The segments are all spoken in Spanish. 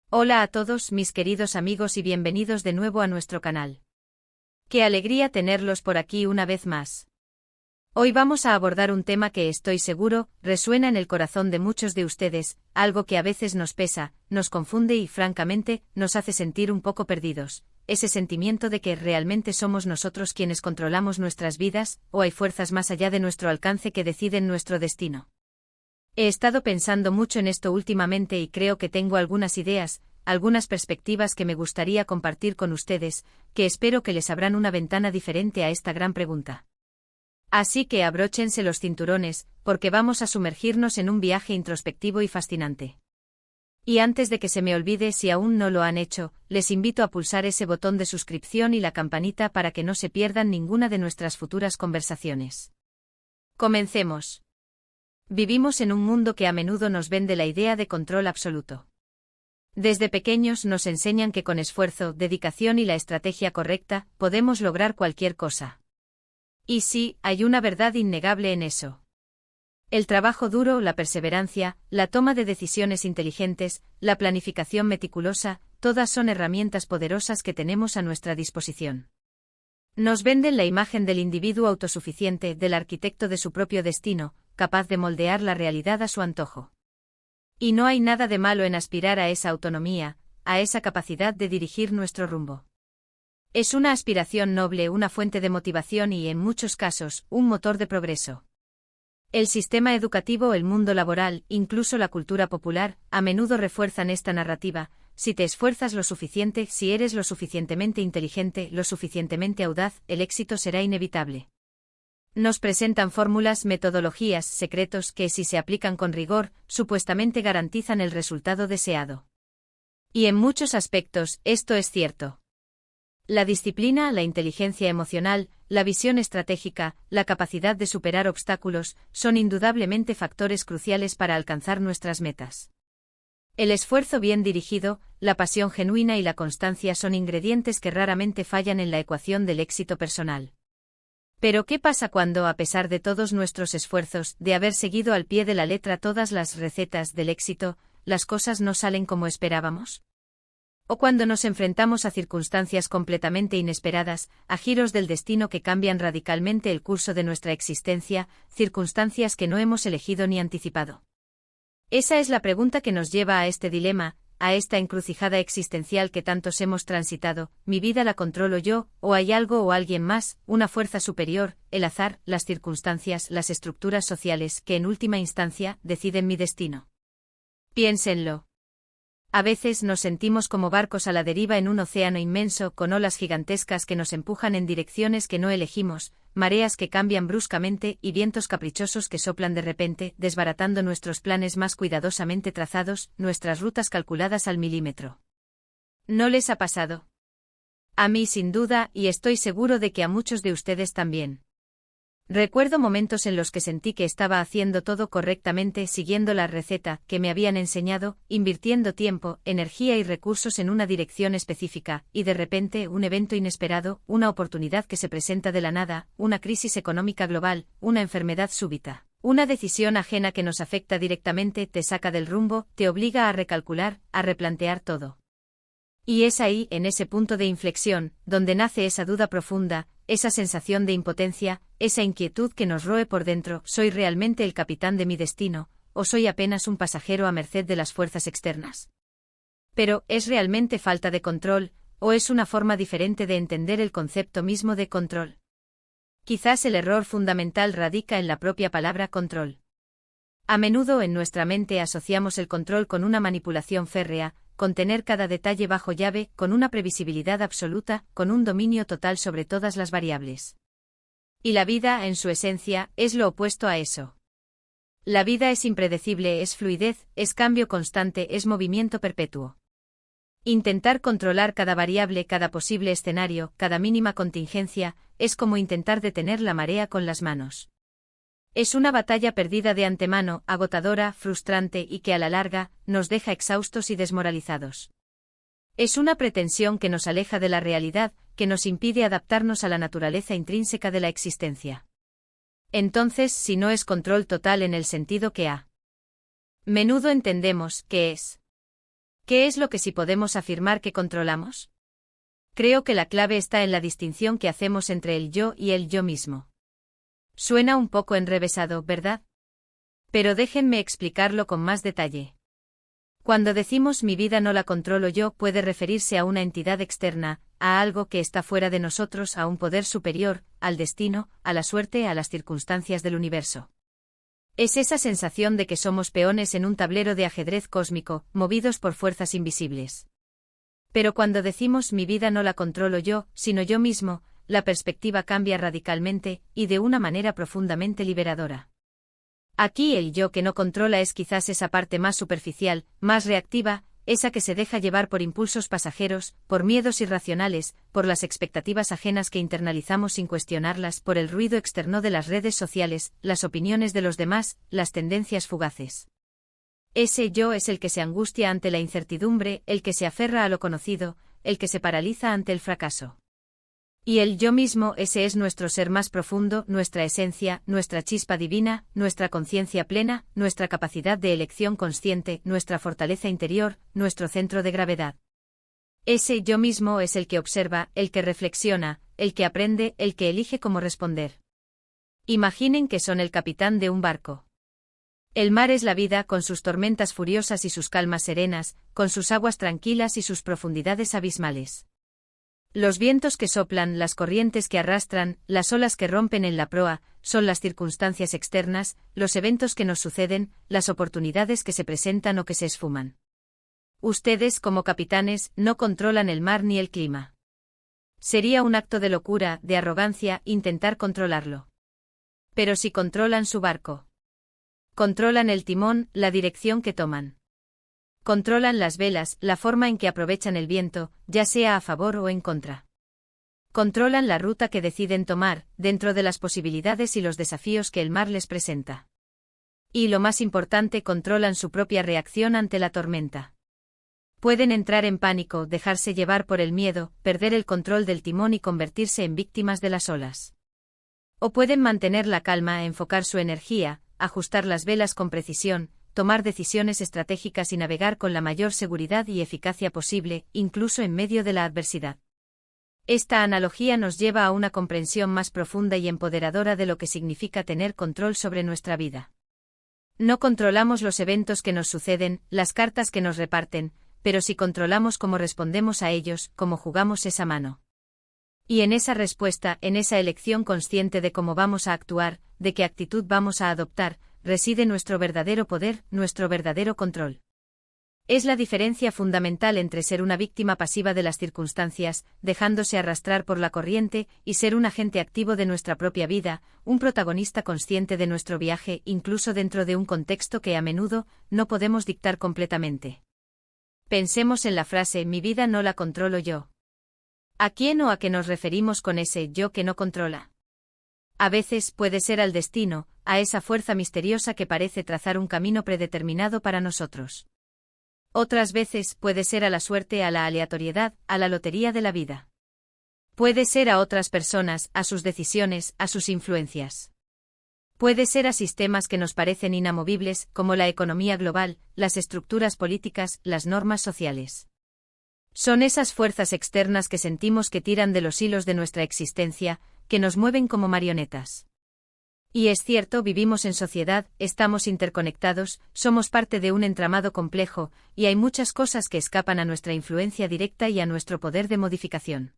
Hola a todos mis queridos amigos y bienvenidos de nuevo a nuestro canal. Qué alegría tenerlos por aquí una vez más. Hoy vamos a abordar un tema que estoy seguro resuena en el corazón de muchos de ustedes, algo que a veces nos pesa, nos confunde y francamente nos hace sentir un poco perdidos, ese sentimiento de que realmente somos nosotros quienes controlamos nuestras vidas, o hay fuerzas más allá de nuestro alcance que deciden nuestro destino. He estado pensando mucho en esto últimamente y creo que tengo algunas ideas, algunas perspectivas que me gustaría compartir con ustedes, que espero que les abran una ventana diferente a esta gran pregunta. Así que abróchense los cinturones, porque vamos a sumergirnos en un viaje introspectivo y fascinante. Y antes de que se me olvide, si aún no lo han hecho, les invito a pulsar ese botón de suscripción y la campanita para que no se pierdan ninguna de nuestras futuras conversaciones. Comencemos. Vivimos en un mundo que a menudo nos vende la idea de control absoluto. Desde pequeños nos enseñan que con esfuerzo, dedicación y la estrategia correcta, podemos lograr cualquier cosa. Y sí, hay una verdad innegable en eso. El trabajo duro, la perseverancia, la toma de decisiones inteligentes, la planificación meticulosa, todas son herramientas poderosas que tenemos a nuestra disposición. Nos venden la imagen del individuo autosuficiente, del arquitecto de su propio destino, capaz de moldear la realidad a su antojo. Y no hay nada de malo en aspirar a esa autonomía, a esa capacidad de dirigir nuestro rumbo. Es una aspiración noble, una fuente de motivación y, en muchos casos, un motor de progreso. El sistema educativo, el mundo laboral, incluso la cultura popular, a menudo refuerzan esta narrativa: si te esfuerzas lo suficiente, si eres lo suficientemente inteligente, lo suficientemente audaz, el éxito será inevitable. Nos presentan fórmulas, metodologías, secretos que, si se aplican con rigor, supuestamente garantizan el resultado deseado. Y en muchos aspectos, esto es cierto. La disciplina, la inteligencia emocional, la visión estratégica, la capacidad de superar obstáculos, son indudablemente factores cruciales para alcanzar nuestras metas. El esfuerzo bien dirigido, la pasión genuina y la constancia son ingredientes que raramente fallan en la ecuación del éxito personal. Pero ¿qué pasa cuando, a pesar de todos nuestros esfuerzos, de haber seguido al pie de la letra todas las recetas del éxito, las cosas no salen como esperábamos? O cuando nos enfrentamos a circunstancias completamente inesperadas, a giros del destino que cambian radicalmente el curso de nuestra existencia, circunstancias que no hemos elegido ni anticipado. Esa es la pregunta que nos lleva a este dilema, a esta encrucijada existencial que tantos hemos transitado: ¿mi vida la controlo yo, o hay algo o alguien más, una fuerza superior, el azar, las circunstancias, las estructuras sociales, que en última instancia deciden mi destino? Piénsenlo. A veces nos sentimos como barcos a la deriva en un océano inmenso, con olas gigantescas que nos empujan en direcciones que no elegimos, mareas que cambian bruscamente y vientos caprichosos que soplan de repente, desbaratando nuestros planes más cuidadosamente trazados, nuestras rutas calculadas al milímetro. ¿No les ha pasado? A mí sin duda, y estoy seguro de que a muchos de ustedes también. Recuerdo momentos en los que sentí que estaba haciendo todo correctamente, siguiendo la receta que me habían enseñado, invirtiendo tiempo, energía y recursos en una dirección específica, y de repente un evento inesperado, una oportunidad que se presenta de la nada, una crisis económica global, una enfermedad súbita, una decisión ajena que nos afecta directamente, te saca del rumbo, te obliga a recalcular, a replantear todo. Y es ahí, en ese punto de inflexión, donde nace esa duda profunda, esa sensación de impotencia, esa inquietud que nos roe por dentro: ¿soy realmente el capitán de mi destino, o soy apenas un pasajero a merced de las fuerzas externas? Pero, ¿es realmente falta de control, o es una forma diferente de entender el concepto mismo de control? Quizás el error fundamental radica en la propia palabra control. A menudo en nuestra mente asociamos el control con una manipulación férrea, con tener cada detalle bajo llave, con una previsibilidad absoluta, con un dominio total sobre todas las variables. Y la vida, en su esencia, es lo opuesto a eso. La vida es impredecible, es fluidez, es cambio constante, es movimiento perpetuo. Intentar controlar cada variable, cada posible escenario, cada mínima contingencia, es como intentar detener la marea con las manos. Es una batalla perdida de antemano, agotadora, frustrante y que a la larga nos deja exhaustos y desmoralizados. Es una pretensión que nos aleja de la realidad, que nos impide adaptarnos a la naturaleza intrínseca de la existencia. Entonces, si no es control total en el sentido que a menudo entendemos que es, ¿Qué es lo que sí podemos afirmar que controlamos? Creo que la clave está en la distinción que hacemos entre el yo y el yo mismo. Suena un poco enrevesado, ¿verdad? Pero déjenme explicarlo con más detalle. Cuando decimos mi vida no la controlo yo, puede referirse a una entidad externa, a algo que está fuera de nosotros, a un poder superior, al destino, a la suerte, a las circunstancias del universo. Es esa sensación de que somos peones en un tablero de ajedrez cósmico, movidos por fuerzas invisibles. Pero cuando decimos mi vida no la controlo yo, sino yo mismo, la perspectiva cambia radicalmente, y de una manera profundamente liberadora. Aquí el yo que no controla es quizás esa parte más superficial, más reactiva, esa que se deja llevar por impulsos pasajeros, por miedos irracionales, por las expectativas ajenas que internalizamos sin cuestionarlas, por el ruido externo de las redes sociales, las opiniones de los demás, las tendencias fugaces. Ese yo es el que se angustia ante la incertidumbre, el que se aferra a lo conocido, el que se paraliza ante el fracaso. Y el yo mismo, ese es nuestro ser más profundo, nuestra esencia, nuestra chispa divina, nuestra conciencia plena, nuestra capacidad de elección consciente, nuestra fortaleza interior, nuestro centro de gravedad. Ese yo mismo es el que observa, el que reflexiona, el que aprende, el que elige cómo responder. Imaginen que son el capitán de un barco. El mar es la vida, con sus tormentas furiosas y sus calmas serenas, con sus aguas tranquilas y sus profundidades abismales. Los vientos que soplan, las corrientes que arrastran, las olas que rompen en la proa, son las circunstancias externas, los eventos que nos suceden, las oportunidades que se presentan o que se esfuman. Ustedes, como capitanes, no controlan el mar ni el clima. Sería un acto de locura, de arrogancia, intentar controlarlo. Pero si controlan su barco. Controlan el timón, la dirección que toman. Controlan las velas, la forma en que aprovechan el viento, ya sea a favor o en contra. Controlan la ruta que deciden tomar, dentro de las posibilidades y los desafíos que el mar les presenta. Y lo más importante, controlan su propia reacción ante la tormenta. Pueden entrar en pánico, dejarse llevar por el miedo, perder el control del timón y convertirse en víctimas de las olas. O pueden mantener la calma, enfocar su energía, ajustar las velas con precisión, tomar decisiones estratégicas y navegar con la mayor seguridad y eficacia posible, incluso en medio de la adversidad. Esta analogía nos lleva a una comprensión más profunda y empoderadora de lo que significa tener control sobre nuestra vida. No controlamos los eventos que nos suceden, las cartas que nos reparten, pero sí controlamos cómo respondemos a ellos, cómo jugamos esa mano. Y en esa respuesta, en esa elección consciente de cómo vamos a actuar, de qué actitud vamos a adoptar, reside nuestro verdadero poder, nuestro verdadero control. Es la diferencia fundamental entre ser una víctima pasiva de las circunstancias, dejándose arrastrar por la corriente, y ser un agente activo de nuestra propia vida, un protagonista consciente de nuestro viaje, incluso dentro de un contexto que a menudo no podemos dictar completamente. Pensemos en la frase "mi vida no la controlo yo". ¿A quién o a qué nos referimos con ese yo que no controla? A veces puede ser al destino, a esa fuerza misteriosa que parece trazar un camino predeterminado para nosotros. Otras veces puede ser a la suerte, a la aleatoriedad, a la lotería de la vida. Puede ser a otras personas, a sus decisiones, a sus influencias. Puede ser a sistemas que nos parecen inamovibles, como la economía global, las estructuras políticas, las normas sociales. Son esas fuerzas externas que sentimos que tiran de los hilos de nuestra existencia, que nos mueven como marionetas. Y es cierto, vivimos en sociedad, estamos interconectados, somos parte de un entramado complejo, y hay muchas cosas que escapan a nuestra influencia directa y a nuestro poder de modificación.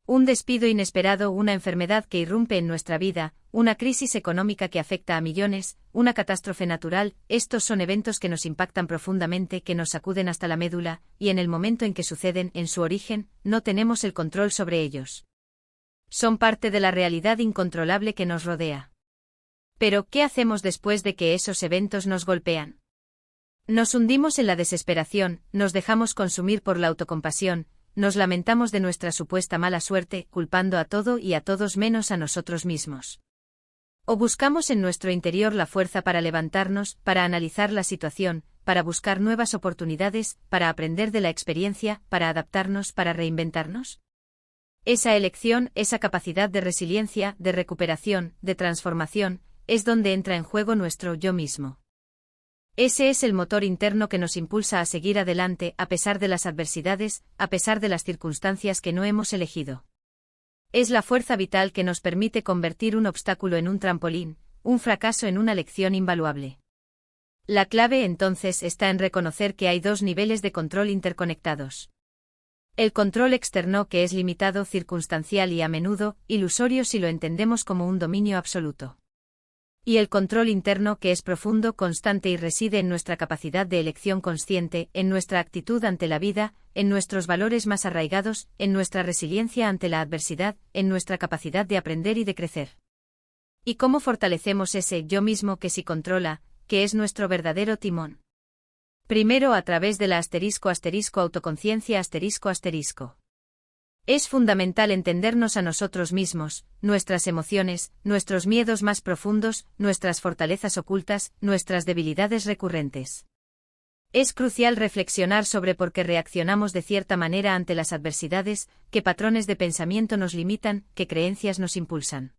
Un despido inesperado, una enfermedad que irrumpe en nuestra vida, una crisis económica que afecta a millones, una catástrofe natural, estos son eventos que nos impactan profundamente, que nos sacuden hasta la médula, y en el momento en que suceden, en su origen, no tenemos el control sobre ellos. Son parte de la realidad incontrolable que nos rodea. Pero, ¿qué hacemos después de que esos eventos nos golpean? Nos hundimos en la desesperación, nos dejamos consumir por la autocompasión, nos lamentamos de nuestra supuesta mala suerte, culpando a todo y a todos menos a nosotros mismos. O buscamos en nuestro interior la fuerza para levantarnos, para analizar la situación, para buscar nuevas oportunidades, para aprender de la experiencia, para adaptarnos, para reinventarnos. Esa elección, esa capacidad de resiliencia, de recuperación, de transformación, es donde entra en juego nuestro yo mismo. Ese es el motor interno que nos impulsa a seguir adelante a pesar de las adversidades, a pesar de las circunstancias que no hemos elegido. Es la fuerza vital que nos permite convertir un obstáculo en un trampolín, un fracaso en una lección invaluable. La clave entonces está en reconocer que hay dos niveles de control interconectados. El control externo, que es limitado, circunstancial y a menudo ilusorio si lo entendemos como un dominio absoluto. Y el control interno, que es profundo, constante y reside en nuestra capacidad de elección consciente, en nuestra actitud ante la vida, en nuestros valores más arraigados, en nuestra resiliencia ante la adversidad, en nuestra capacidad de aprender y de crecer. ¿Y cómo fortalecemos ese yo mismo que sí controla, que es nuestro verdadero timón? Primero, a través de la autoconciencia. Es fundamental entendernos a nosotros mismos, nuestras emociones, nuestros miedos más profundos, nuestras fortalezas ocultas, nuestras debilidades recurrentes. Es crucial reflexionar sobre por qué reaccionamos de cierta manera ante las adversidades, qué patrones de pensamiento nos limitan, qué creencias nos impulsan.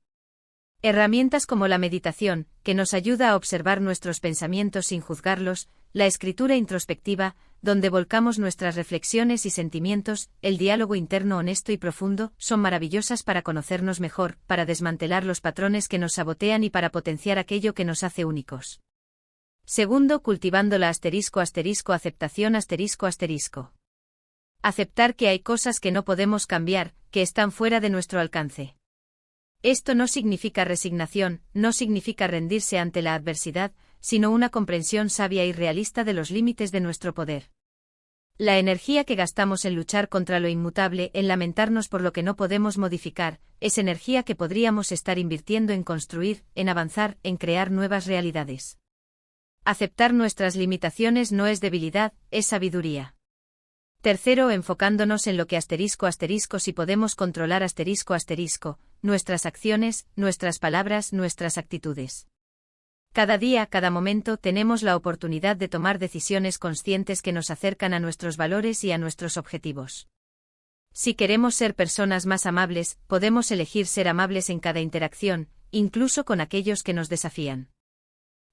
Herramientas como la meditación, que nos ayuda a observar nuestros pensamientos sin juzgarlos, la escritura introspectiva, donde volcamos nuestras reflexiones y sentimientos, el diálogo interno honesto y profundo, son maravillosas para conocernos mejor, para desmantelar los patrones que nos sabotean y para potenciar aquello que nos hace únicos. Segundo, cultivando la aceptación. Aceptar que hay cosas que no podemos cambiar, que están fuera de nuestro alcance. Esto no significa resignación, no significa rendirse ante la adversidad, sino una comprensión sabia y realista de los límites de nuestro poder. La energía que gastamos en luchar contra lo inmutable, en lamentarnos por lo que no podemos modificar, es energía que podríamos estar invirtiendo en construir, en avanzar, en crear nuevas realidades. Aceptar nuestras limitaciones no es debilidad, es sabiduría. Tercero, enfocándonos en lo que si podemos controlar nuestras acciones, nuestras palabras, nuestras actitudes. Cada día, cada momento tenemos la oportunidad de tomar decisiones conscientes que nos acercan a nuestros valores y a nuestros objetivos. Si queremos ser personas más amables, podemos elegir ser amables en cada interacción, incluso con aquellos que nos desafían.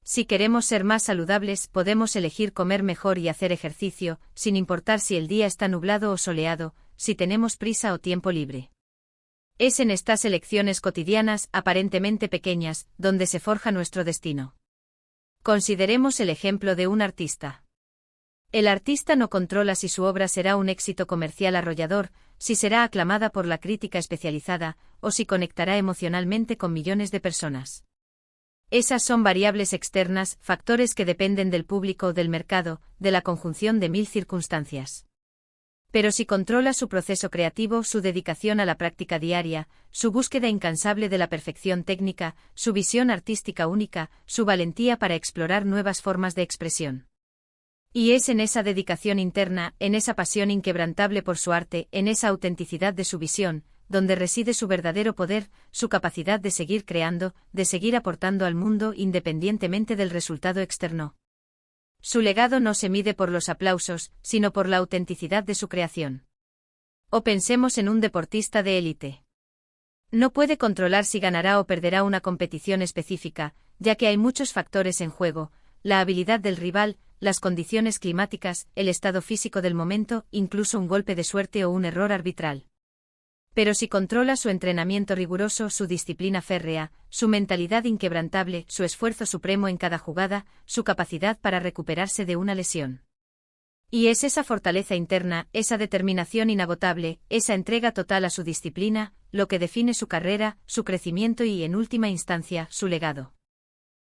Si queremos ser más saludables, podemos elegir comer mejor y hacer ejercicio, sin importar si el día está nublado o soleado, si tenemos prisa o tiempo libre. Es en estas elecciones cotidianas, aparentemente pequeñas, donde se forja nuestro destino. Consideremos el ejemplo de un artista. El artista no controla si su obra será un éxito comercial arrollador, si será aclamada por la crítica especializada, o si conectará emocionalmente con millones de personas. Esas son variables externas, factores que dependen del público o del mercado, de la conjunción de mil circunstancias. Pero si controla su proceso creativo, su dedicación a la práctica diaria, su búsqueda incansable de la perfección técnica, su visión artística única, su valentía para explorar nuevas formas de expresión. Y es en esa dedicación interna, en esa pasión inquebrantable por su arte, en esa autenticidad de su visión, donde reside su verdadero poder, su capacidad de seguir creando, de seguir aportando al mundo independientemente del resultado externo. Su legado no se mide por los aplausos, sino por la autenticidad de su creación. O pensemos en un deportista de élite. No puede controlar si ganará o perderá una competición específica, ya que hay muchos factores en juego: la habilidad del rival, las condiciones climáticas, el estado físico del momento, incluso un golpe de suerte o un error arbitral. Pero si controla su entrenamiento riguroso, su disciplina férrea, su mentalidad inquebrantable, su esfuerzo supremo en cada jugada, su capacidad para recuperarse de una lesión. Y es esa fortaleza interna, esa determinación inagotable, esa entrega total a su disciplina, lo que define su carrera, su crecimiento y, en última instancia, su legado.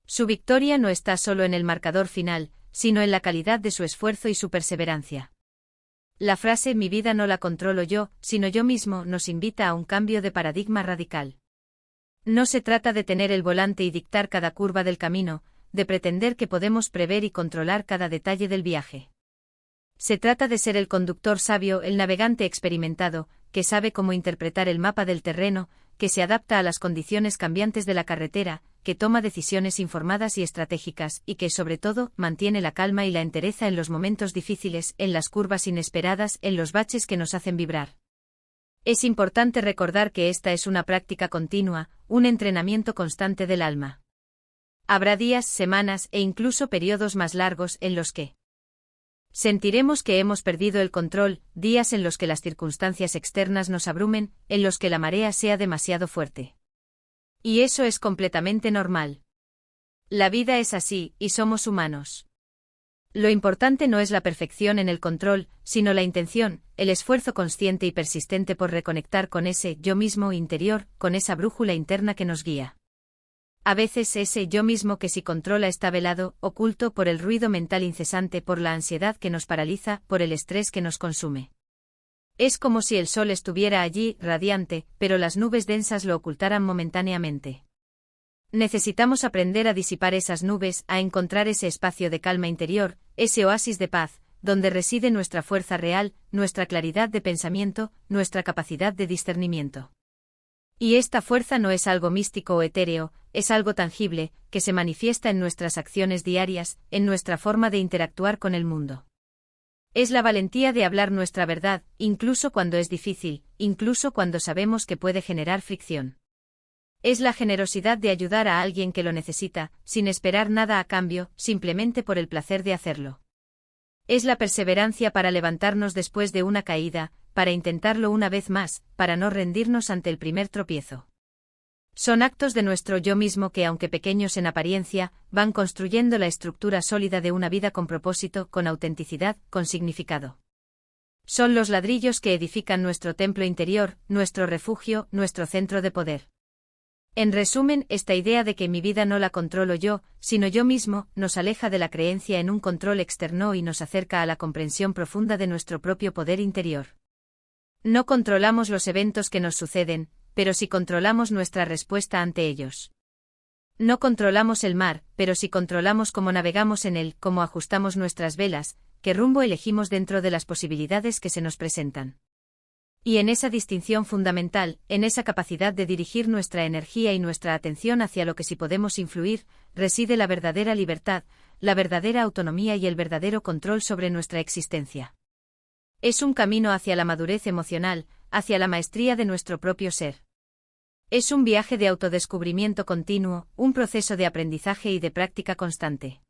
Su victoria no está solo en el marcador final, sino en la calidad de su esfuerzo y su perseverancia. La frase "mi vida no la controlo yo, sino yo mismo" nos invita a un cambio de paradigma radical. No se trata de tener el volante y dictar cada curva del camino, de pretender que podemos prever y controlar cada detalle del viaje. Se trata de ser el conductor sabio, el navegante experimentado, que sabe cómo interpretar el mapa del terreno, que se adapta a las condiciones cambiantes de la carretera, que toma decisiones informadas y estratégicas, y que, sobre todo, mantiene la calma y la entereza en los momentos difíciles, en las curvas inesperadas, en los baches que nos hacen vibrar. Es importante recordar que esta es una práctica continua, un entrenamiento constante del alma. Habrá días, semanas e incluso periodos más largos en los que sentiremos que hemos perdido el control, días en los que las circunstancias externas nos abrumen, en los que la marea sea demasiado fuerte. Y eso es completamente normal. La vida es así, y somos humanos. Lo importante no es la perfección en el control, sino la intención, el esfuerzo consciente y persistente por reconectar con ese yo mismo interior, con esa brújula interna que nos guía. A veces ese yo mismo que si controla está velado, oculto por el ruido mental incesante, por la ansiedad que nos paraliza, por el estrés que nos consume. Es como si el sol estuviera allí, radiante, pero las nubes densas lo ocultaran momentáneamente. Necesitamos aprender a disipar esas nubes, a encontrar ese espacio de calma interior, ese oasis de paz, donde reside nuestra fuerza real, nuestra claridad de pensamiento, nuestra capacidad de discernimiento. Y esta fuerza no es algo místico o etéreo, es algo tangible, que se manifiesta en nuestras acciones diarias, en nuestra forma de interactuar con el mundo. Es la valentía de hablar nuestra verdad, incluso cuando es difícil, incluso cuando sabemos que puede generar fricción. Es la generosidad de ayudar a alguien que lo necesita, sin esperar nada a cambio, simplemente por el placer de hacerlo. Es la perseverancia para levantarnos después de una caída, para intentarlo una vez más, para no rendirnos ante el primer tropiezo. Son actos de nuestro yo mismo que, aunque pequeños en apariencia, van construyendo la estructura sólida de una vida con propósito, con autenticidad, con significado. Son los ladrillos que edifican nuestro templo interior, nuestro refugio, nuestro centro de poder. En resumen, esta idea de que mi vida no la controlo yo, sino yo mismo, nos aleja de la creencia en un control externo y nos acerca a la comprensión profunda de nuestro propio poder interior. No controlamos los eventos que nos suceden, pero sí controlamos nuestra respuesta ante ellos. No controlamos el mar, pero sí controlamos cómo navegamos en él, cómo ajustamos nuestras velas, qué rumbo elegimos dentro de las posibilidades que se nos presentan. Y en esa distinción fundamental, en esa capacidad de dirigir nuestra energía y nuestra atención hacia lo que sí podemos influir, reside la verdadera libertad, la verdadera autonomía y el verdadero control sobre nuestra existencia. Es un camino hacia la madurez emocional, hacia la maestría de nuestro propio ser. Es un viaje de autodescubrimiento continuo, un proceso de aprendizaje y de práctica constante.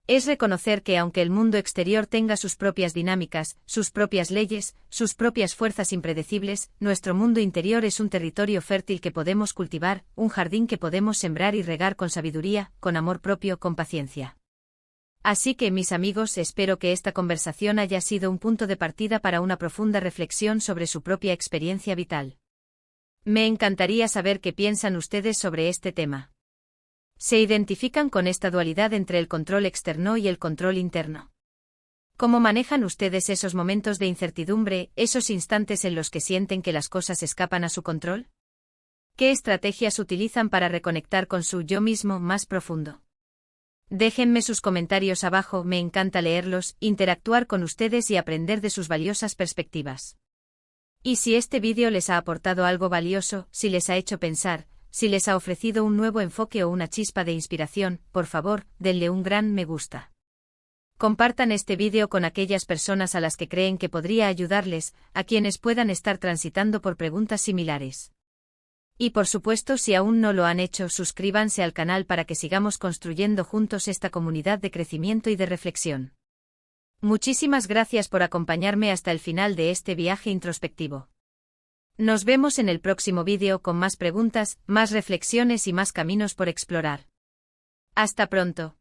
Es reconocer que aunque el mundo exterior tenga sus propias dinámicas, sus propias leyes, sus propias fuerzas impredecibles, nuestro mundo interior es un territorio fértil que podemos cultivar, un jardín que podemos sembrar y regar con sabiduría, con amor propio, con paciencia. Así que, mis amigos, espero que esta conversación haya sido un punto de partida para una profunda reflexión sobre su propia experiencia vital. Me encantaría saber qué piensan ustedes sobre este tema. ¿Se identifican con esta dualidad entre el control externo y el control interno? ¿Cómo manejan ustedes esos momentos de incertidumbre, esos instantes en los que sienten que las cosas escapan a su control? ¿Qué estrategias utilizan para reconectar con su yo mismo más profundo? Déjenme sus comentarios abajo, me encanta leerlos, interactuar con ustedes y aprender de sus valiosas perspectivas. Y si este vídeo les ha aportado algo valioso, si les ha hecho pensar, si les ha ofrecido un nuevo enfoque o una chispa de inspiración, por favor, denle un gran me gusta. Compartan este vídeo con aquellas personas a las que creen que podría ayudarles, a quienes puedan estar transitando por preguntas similares. Y por supuesto, si aún no lo han hecho, suscríbanse al canal para que sigamos construyendo juntos esta comunidad de crecimiento y de reflexión. Muchísimas gracias por acompañarme hasta el final de este viaje introspectivo. Nos vemos en el próximo vídeo con más preguntas, más reflexiones y más caminos por explorar. Hasta pronto.